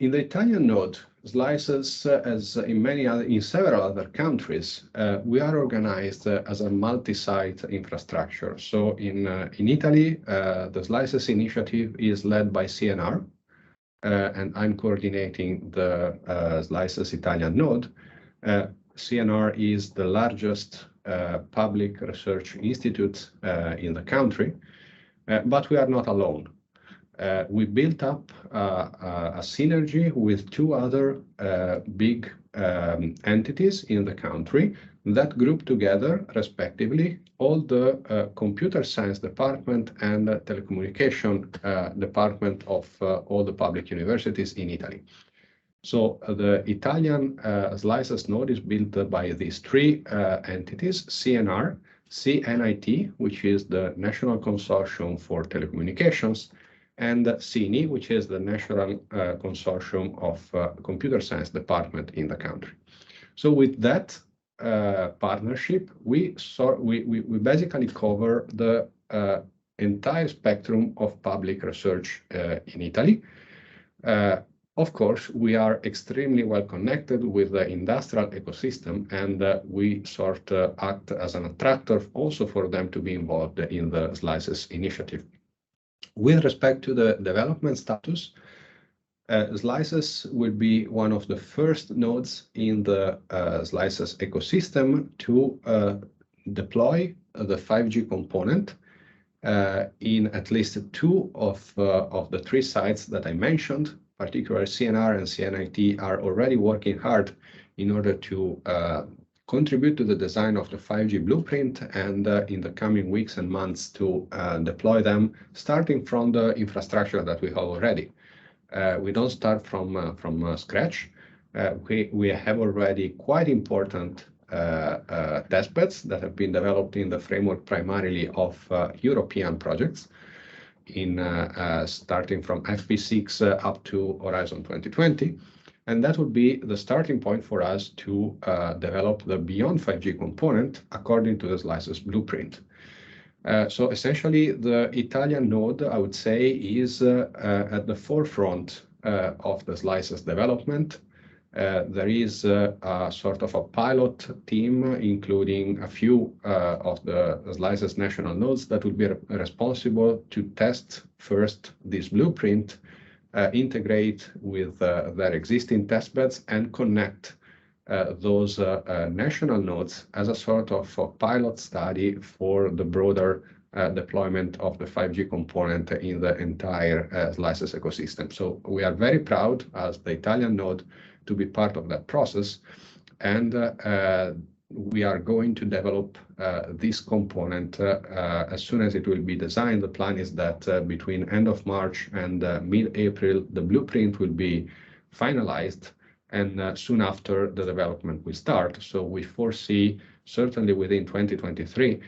In the Italian node, slices, as in several other countries, we are organized as a multi-site infrastructure. So in Italy, the slices initiative is led by CNR, and I'm coordinating the slices Italian node. CNR is the largest public research institute in the country, but we are not alone. We built up a synergy with two other big entities in the country that group together, respectively, all the computer science department and telecommunication department of all the public universities in Italy. So the Italian slices node is built by these three entities: CNR, CNIT, which is the National Consortium for Telecommunications, and CINI, which is the National Consortium of Computer Science Department in the country. So with that partnership, we basically cover the entire spectrum of public research in Italy. Of course, we are extremely well connected with the industrial ecosystem, and we sort of act as an attractor also for them to be involved in the slices initiative. With respect to the development status, slices will be one of the first nodes in the slices ecosystem to deploy the 5G component in at least two of the three sites that I mentioned. Particularly CNR and CNIT are already working hard in order to contribute to the design of the 5G blueprint, and in the coming weeks and months to deploy them, starting from the infrastructure that we have already. We don't start from scratch. We have already quite important testbeds that have been developed in the framework primarily of European projects, starting from FP6 up to Horizon 2020. And that would be the starting point for us to develop the beyond 5G component according to the slices blueprint. So essentially, the Italian node, I would say, is at the forefront of the slices development. There is a sort of a pilot team, including a few of the slices national nodes that will be responsible to test first this blueprint, integrate with their existing testbeds, and connect those national nodes as a sort of a pilot study for the broader deployment of the 5G component in the entire slices ecosystem. So we are very proud as the Italian node to be part of that process, and we are going to develop this component as soon as it will be designed. The plan is that between end of March and mid-April, the blueprint will be finalized, and soon after the development will start. So we foresee, certainly within 2023,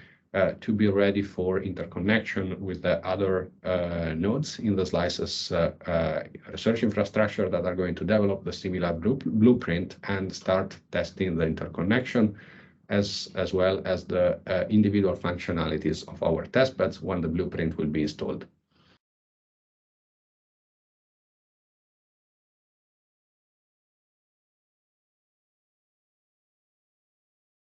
to be ready for interconnection with the other nodes in the slices research infrastructure that are going to develop the similar blueprint and start testing the interconnection as well as the individual functionalities of our testbeds when the blueprint will be installed.